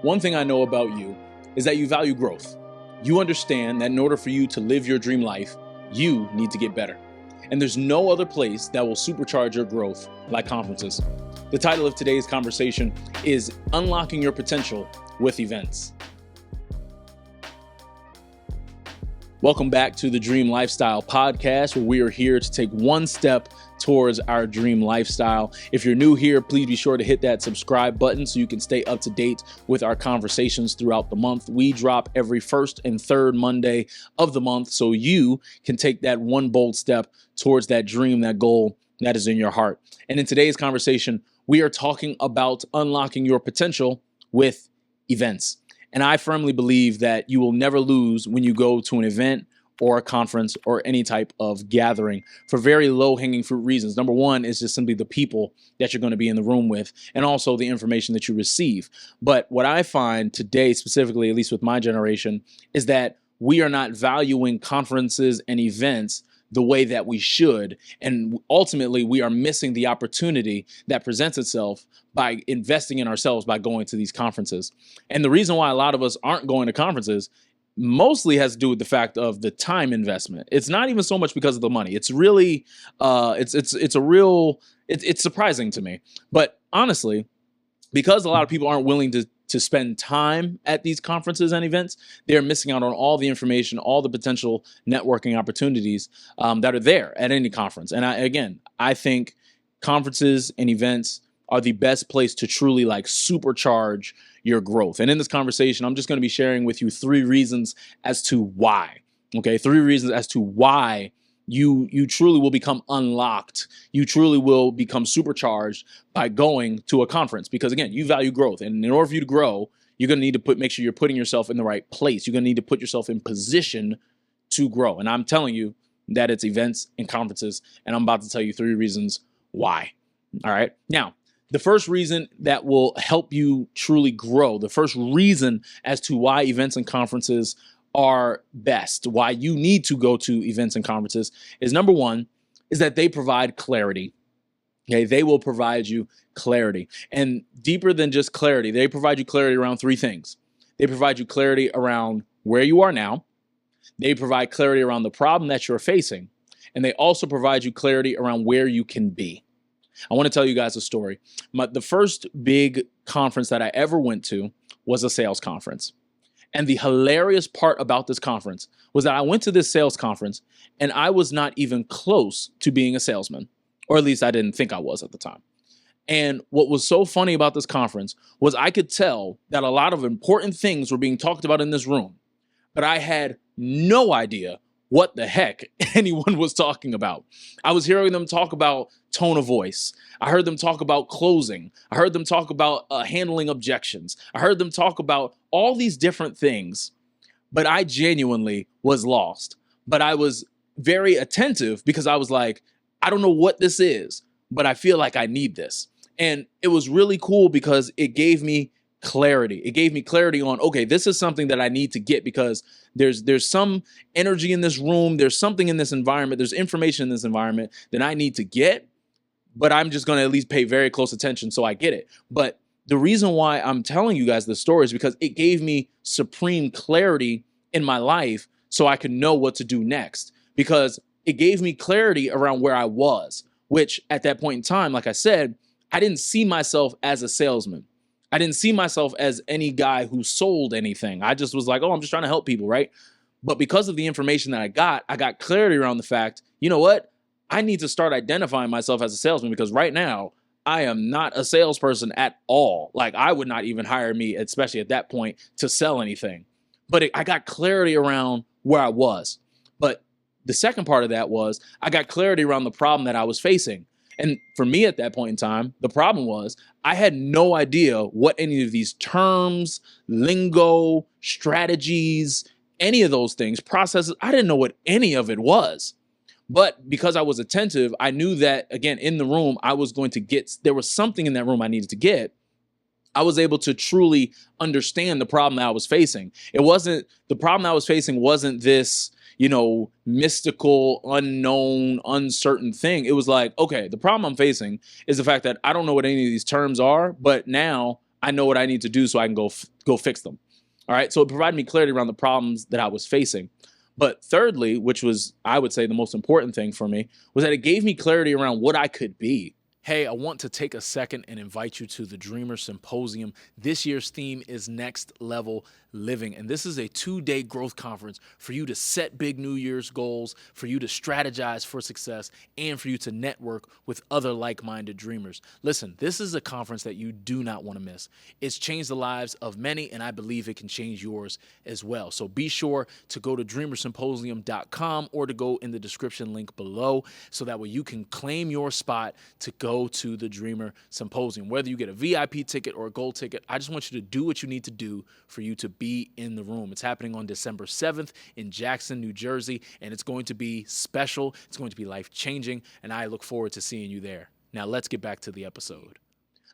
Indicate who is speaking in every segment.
Speaker 1: One thing I know about you is that you value growth. You understand that in order for you to live your dream life, you need to get better. And there's no other place that will supercharge your growth like conferences. The title of today's conversation is Unlocking Your Potential with Events. Welcome back to the Dream Lifestyle Podcast, where we are here to take one step towards our dream lifestyle. If you're new here, please be sure to hit that subscribe button so you can stay up to date with our conversations throughout the month. We drop every first and third Monday of the month so you can take that one bold step towards that dream, that goal that is in your heart. And in today's conversation, we are talking about unlocking your potential with events. And I firmly believe that you will never lose when you go to an event or a conference or any type of gathering for very low-hanging fruit reasons. Number one is just simply the people that you're going to be in the room with and also the information that you receive. But what I find today, specifically, at least with my generation, is that we are not valuing conferences and events the way that we should. And ultimately, we are missing the opportunity that presents itself by investing in ourselves by going to these conferences. And the reason why a lot of us aren't going to conferences mostly has to do with the fact of the time investment. It's not even so much because of the money. It's really, it's surprising to me. But honestly, because a lot of people aren't willing to spend time at these conferences and events, they're missing out on all the information, all the potential networking opportunities that are there at any conference. And I think conferences and events are the best place to truly supercharge your growth. And in this conversation, I'm just going to be sharing with you 3 reasons as to why. Okay, 3 reasons as to why you truly will become unlocked. You truly will become supercharged by going to a conference because, again, you value growth. And in order for you to grow, you're going to need to make sure you're putting yourself in the right place. You're going to need to put yourself in position to grow. And I'm telling you that it's events and conferences. And I'm about to tell you 3 reasons why. All right. Now, the first reason that will help you truly grow, the first reason as to why events and conferences are best, why you need to go to events and conferences is number one, is that they provide clarity. Okay, they will provide you clarity. And deeper than just clarity, they provide you clarity around 3 things. They provide you clarity around where you are now. They provide clarity around the problem that you're facing. And they also provide you clarity around where you can be. I want to tell you guys a story. The first big conference that I ever went to was a sales conference. And the hilarious part about this conference was that I went to this sales conference and I was not even close to being a salesman, or at least I didn't think I was at the time. And what was so funny about this conference was I could tell that a lot of important things were being talked about in this room, but I had no idea what the heck anyone was talking about. I was hearing them talk about tone of voice. I heard them talk about closing. I heard them talk about handling objections. I heard them talk about all these different things, but I genuinely was lost. But I was very attentive because I was like, I don't know what this is, but I feel like I need this. And it was really cool because it gave me clarity. It gave me clarity on, okay, this is something that I need to get because there's some energy in this room. There's something in this environment. There's information in this environment that I need to get, but I'm just going to at least pay very close attention so I get it. But the reason why I'm telling you guys this story is because it gave me supreme clarity in my life so I could know what to do next, because it gave me clarity around where I was, which at that point in time, like I said, I didn't see myself as a salesman. I didn't see myself as any guy who sold anything. I just was like, oh, I'm just trying to help people, right? But because of the information that I got clarity around the fact, you know what? I need to start identifying myself as a salesman because right now I am not a salesperson at all. Like I would not even hire me, especially at that point, to sell anything. But I got clarity around where I was. But the second part of that was I got clarity around the problem that I was facing. And for me at that point in time, the problem was I had no idea what any of these terms, lingo, strategies, any of those things, processes, I didn't know what any of it was. But because I was attentive, I knew that, again, in the room, there was something in that room I needed to get. I was able to truly understand the problem that I was facing. The problem I was facing wasn't this, mystical, unknown, uncertain thing. It was like, okay, the problem I'm facing is the fact that I don't know what any of these terms are, but now I know what I need to do so I can go fix them. All right. So it provided me clarity around the problems that I was facing. But thirdly, which was, I would say, the most important thing for me, was that it gave me clarity around what I could be. Hey, I want to take a second and invite you to the Dreamer Symposium. This year's theme is Next Level Living. And this is a 2-day growth conference for you to set big New Year's goals, for you to strategize for success, and for you to network with other like-minded dreamers. Listen, this is a conference that you do not want to miss. It's changed the lives of many, and I believe it can change yours as well. So be sure to go to dreamersymposium.com or to go in the description link below so that way you can claim your spot to go to the Dreamer Symposium. Whether you get a VIP ticket or a gold ticket, I just want you to do what you need to do for you to be in the room. It's happening on December 7th in Jackson, New Jersey, and it's going to be special. It's going to be life-changing, and I look forward to seeing you there. Now, let's get back to the episode.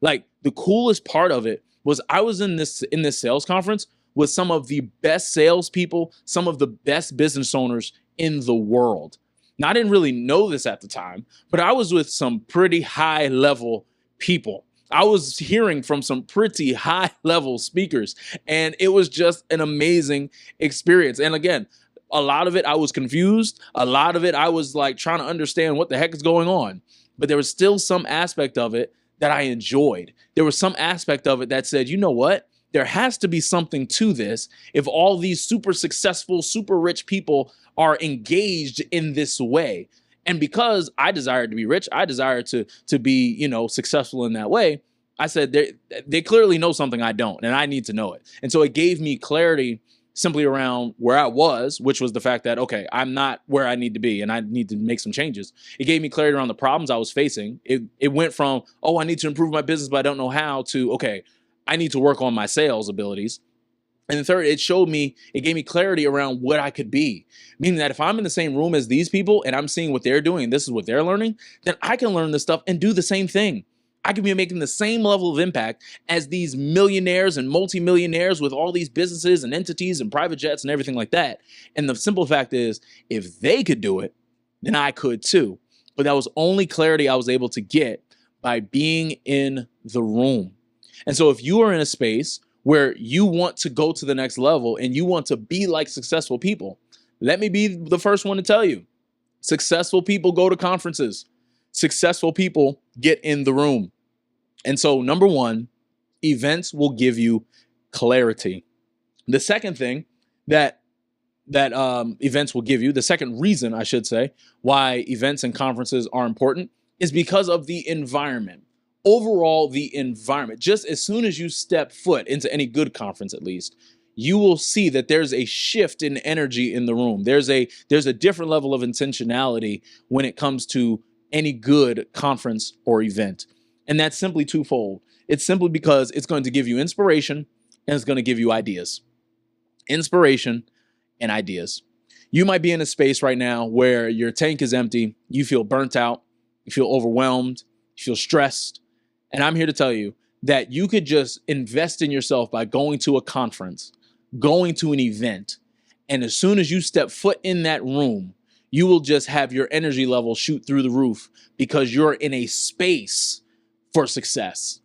Speaker 1: Like, the coolest part of it was I was in this sales conference with some of the best salespeople, some of the best business owners in the world. Now, I didn't really know this at the time, but I was with some pretty high-level people. I was hearing from some pretty high-level speakers, and it was just an amazing experience. And again, a lot of it I was confused. A lot of it I was like trying to understand what the heck is going on. But there was still some aspect of it that I enjoyed. There was some aspect of it that said, you know what? There has to be something to this if all these super successful, super rich people are engaged in this way. And because I desired to be rich, I desired to be, successful in that way, I said they clearly know something I don't, and I need to know it. And so it gave me clarity simply around where I was, which was the fact that, okay, I'm not where I need to be and I need to make some changes. It gave me clarity around the problems I was facing. It went from, oh, I need to improve my business, but I don't know how, to, okay, I need to work on my sales abilities. And the third, it gave me clarity around what I could be. Meaning that if I'm in the same room as these people and I'm seeing what they're doing and this is what they're learning, then I can learn this stuff and do the same thing. I could be making the same level of impact as these millionaires and multimillionaires with all these businesses and entities and private jets and everything like that. And the simple fact is, if they could do it, then I could too. But that was only clarity I was able to get by being in the room. And so if you are in a space where you want to go to the next level and you want to be like successful people, let me be the first one to tell you, successful people go to conferences. Successful people get in the room. And so, number one, events will give you clarity. The second thing that events will give you, the second reason I should say why events and conferences are important, is because of the environment. Overall, the environment. Just as soon as you step foot into any good conference, at least, you will see that there's a shift in energy in the room. There's a different level of intentionality when it comes to any good conference or event. And that's simply twofold. It's simply because it's going to give you inspiration and it's going to give you ideas. Inspiration and ideas. You might be in a space right now where your tank is empty, you feel burnt out, you feel overwhelmed, you feel stressed. And I'm here to tell you that you could just invest in yourself by going to a conference, going to an event, and as soon as you step foot in that room, you will just have your energy level shoot through the roof because you're in a space for success.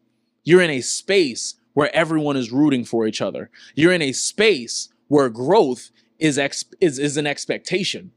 Speaker 1: You're in a space where everyone is rooting for each other. You're in a space where growth is an expectation.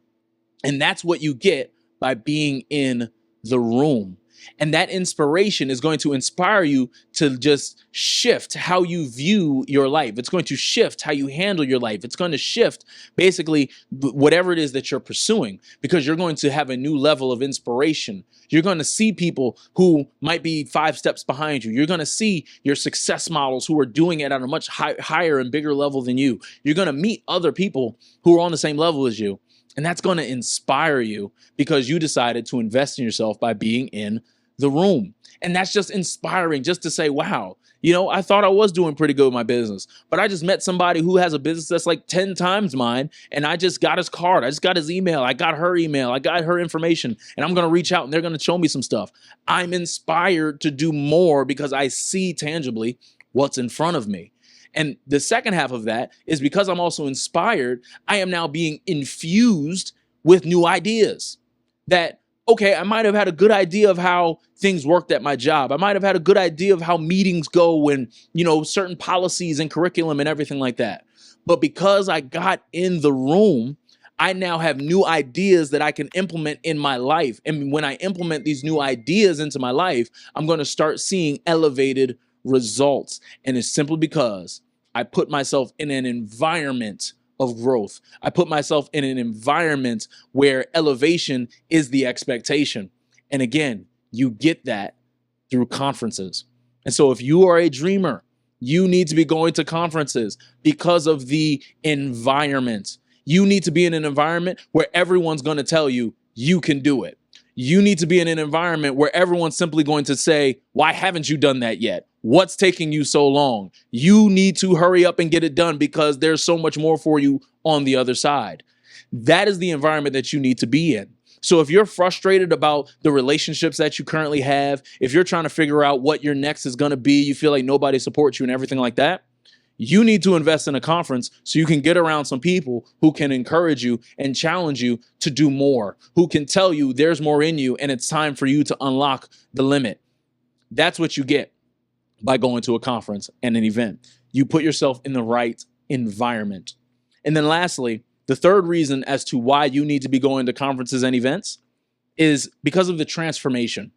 Speaker 1: And that's what you get by being in the room. And that inspiration is going to inspire you to just shift how you view your life. It's going to shift how you handle your life. It's going to shift basically whatever it is that you're pursuing, because you're going to have a new level of inspiration. You're going to see people who might be 5 steps behind you. You're going to see your success models who are doing it at a much higher and bigger level than you. You're going to meet other people who are on the same level as you. And that's going to inspire you because you decided to invest in yourself by being in the room. And that's just inspiring, just to say, wow, I thought I was doing pretty good with my business, but I just met somebody who has a business that's like 10 times mine. And I just got his card. I just got his email. I got her email. I got her information, and I'm going to reach out and they're going to show me some stuff. I'm inspired to do more because I see tangibly what's in front of me. And the second half of that is because I'm also inspired, I am now being infused with new ideas that, Okay, I might have had a good idea of how things worked at my job. I might have had a good idea of how meetings go and, certain policies and curriculum and everything like that. But because I got in the room, I now have new ideas that I can implement in my life. And when I implement these new ideas into my life, I'm going to start seeing elevated results. And it's simply because I put myself in an environment of growth. I put myself in an environment where elevation is the expectation. And again, you get that through conferences. And so if you are a dreamer, you need to be going to conferences because of the environment. You need to be in an environment where everyone's going to tell you you can do it. You need to be in an environment where everyone's simply going to say, why haven't you done that yet? What's taking you so long? You need to hurry up and get it done because there's so much more for you on the other side. That is the environment that you need to be in. So if you're frustrated about the relationships that you currently have, if you're trying to figure out what your next is going to be, you feel like nobody supports you and everything like that, you need to invest in a conference so you can get around some people who can encourage you and challenge you to do more, who can tell you there's more in you and it's time for you to unlock the limit. That's what you get by going to a conference and an event. You put yourself in the right environment. And then lastly, the third reason as to why you need to be going to conferences and events is because of the transformation.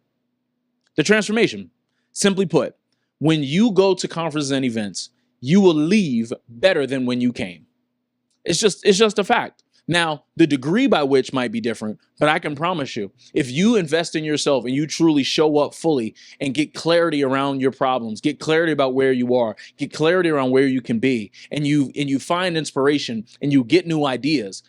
Speaker 1: The transformation, simply put, when you go to conferences and events, you will leave better than when you came. It's just a fact. Now, the degree by which might be different, but I can promise you, if you invest in yourself and you truly show up fully and get clarity around your problems, get clarity about where you are, get clarity around where you can be, and you find inspiration and you get new ideas,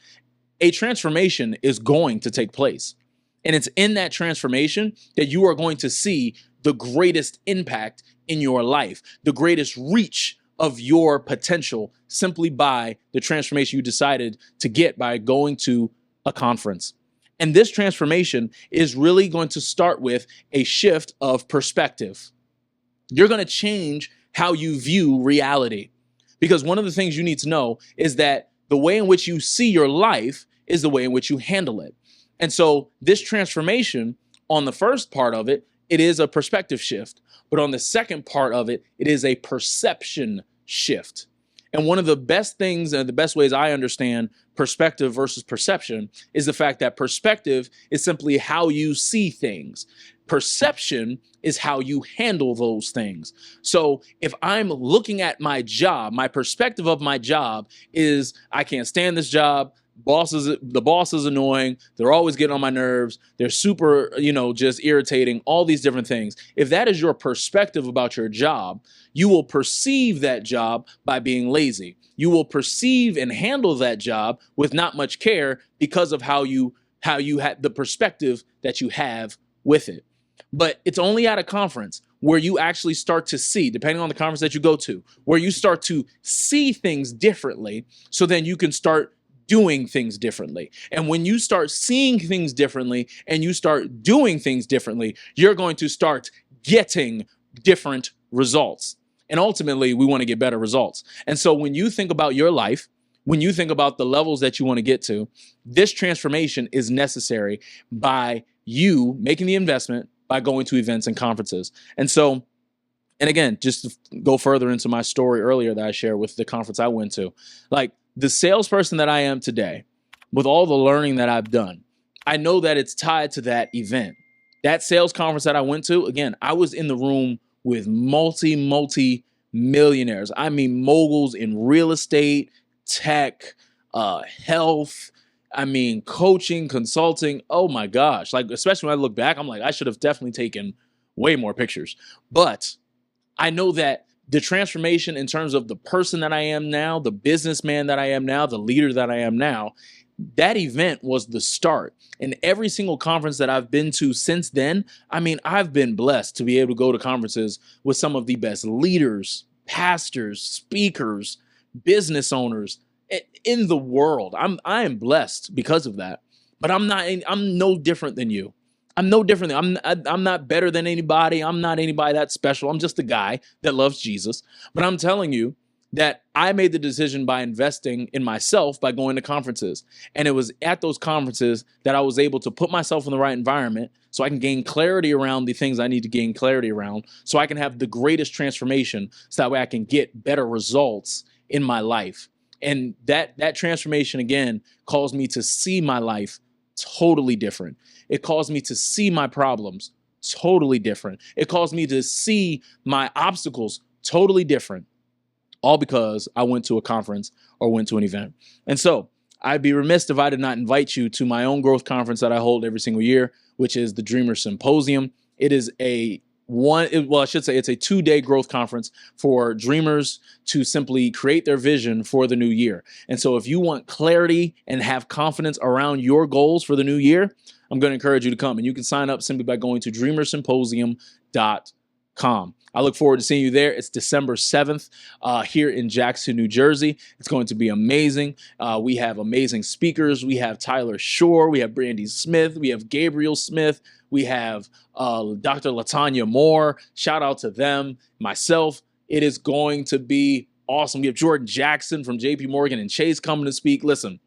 Speaker 1: a transformation is going to take place. And it's in that transformation that you are going to see the greatest impact in your life, the greatest reach of your potential simply by the transformation you decided to get by going to a conference. And this transformation is really going to start with a shift of perspective. You're going to change how you view reality, because one of the things you need to know is that the way in which you see your life is the way in which you handle it. And so this transformation, on the first part of it, it is a perspective shift. But on the second part of it, it is a perception shift. And one of the best things and the best ways I understand perspective versus perception is the fact that perspective is simply how you see things. Perception is how you handle those things. So if I'm looking at my job, my perspective of my job is I can't stand this job. The boss is annoying. They're always getting on my nerves. They're super, just irritating, all these different things. If that is your perspective about your job, you will perceive that job by being lazy. You will perceive and handle that job with not much care because of how you had the perspective that you have with it. But it's only at a conference where you actually start to see, depending on the conference that you go to, where you start to see things differently, so then you can start doing things differently. And when you start seeing things differently and you start doing things differently, you're going to start getting different results. And ultimately, we want to get better results. And so when you think about your life, when you think about the levels that you want to get to, this transformation is necessary by you making the investment by going to events and conferences. And so, and again, just to go further into my story earlier that I shared with the conference I went to, like, the salesperson that I am today, with all the learning that I've done, I know that it's tied to that event. That sales conference that I went to, again, I was in the room with multi millionaires. I mean, moguls in real estate, tech, health, coaching, consulting. Oh my gosh. Like, especially when I look back, I'm like, I should have definitely taken way more pictures. But I know that the transformation in terms of the person that I am now, the businessman that I am now, the leader that I am now, that event was the start. And every single conference that I've been to since then, I've been blessed to be able to go to conferences with some of the best leaders, pastors, speakers, business owners in the world. I am blessed because of that. But I'm no different than you. I'm no different. I'm not better than anybody. I'm not anybody that special. I'm just a guy that loves Jesus. But I'm telling you, that I made the decision by investing in myself by going to conferences. And it was at those conferences that I was able to put myself in the right environment so I can gain clarity around the things I need to gain clarity around, so I can have the greatest transformation, so that way I can get better results in my life. And that transformation, again, caused me to see my life totally different. It caused me to see my problems totally different. It caused me to see my obstacles totally different, all because I went to a conference or went to an event. And so I'd be remiss if I did not invite you to my own growth conference that I hold every single year, which is the Dreamer Symposium. It is it's a 2-day growth conference for dreamers to simply create their vision for the new year. And so if you want clarity and have confidence around your goals for the new year, I'm going to encourage you to come. And you can sign up simply by going to dreamersymposium.com. I look forward to seeing you there. It's December 7th here in Jackson, New Jersey. It's going to be amazing. We have amazing speakers. We have Tyler Shore. We have Brandy Smith. We have Gabriel Smith. We have Dr. Latanya Moore. Shout out to them. Myself. It is going to be awesome. We have Jordan Jackson from JP Morgan and Chase coming to speak. Listen,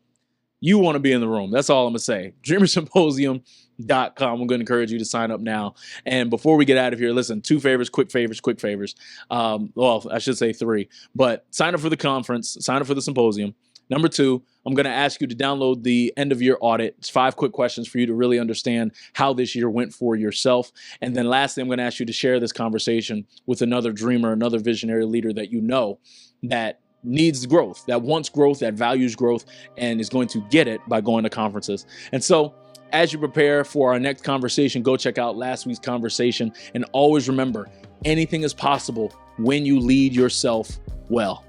Speaker 1: you want to be in the room. That's all I'm going to say. dreamersymposium.com. I'm going to encourage you to sign up now. And before we get out of here, listen, 2 favors, quick favors. Well, I should say 3. But sign up for the conference. Sign up for the symposium. Number 2, I'm going to ask you to download the end of year audit. It's 5 quick questions for you to really understand how this year went for yourself. And then lastly, I'm going to ask you to share this conversation with another dreamer, another visionary leader that you know that needs growth, that wants growth, that values growth, and is going to get it by going to conferences. And so as you prepare for our next conversation, go check out last week's conversation. And always remember, anything is possible when you lead yourself well.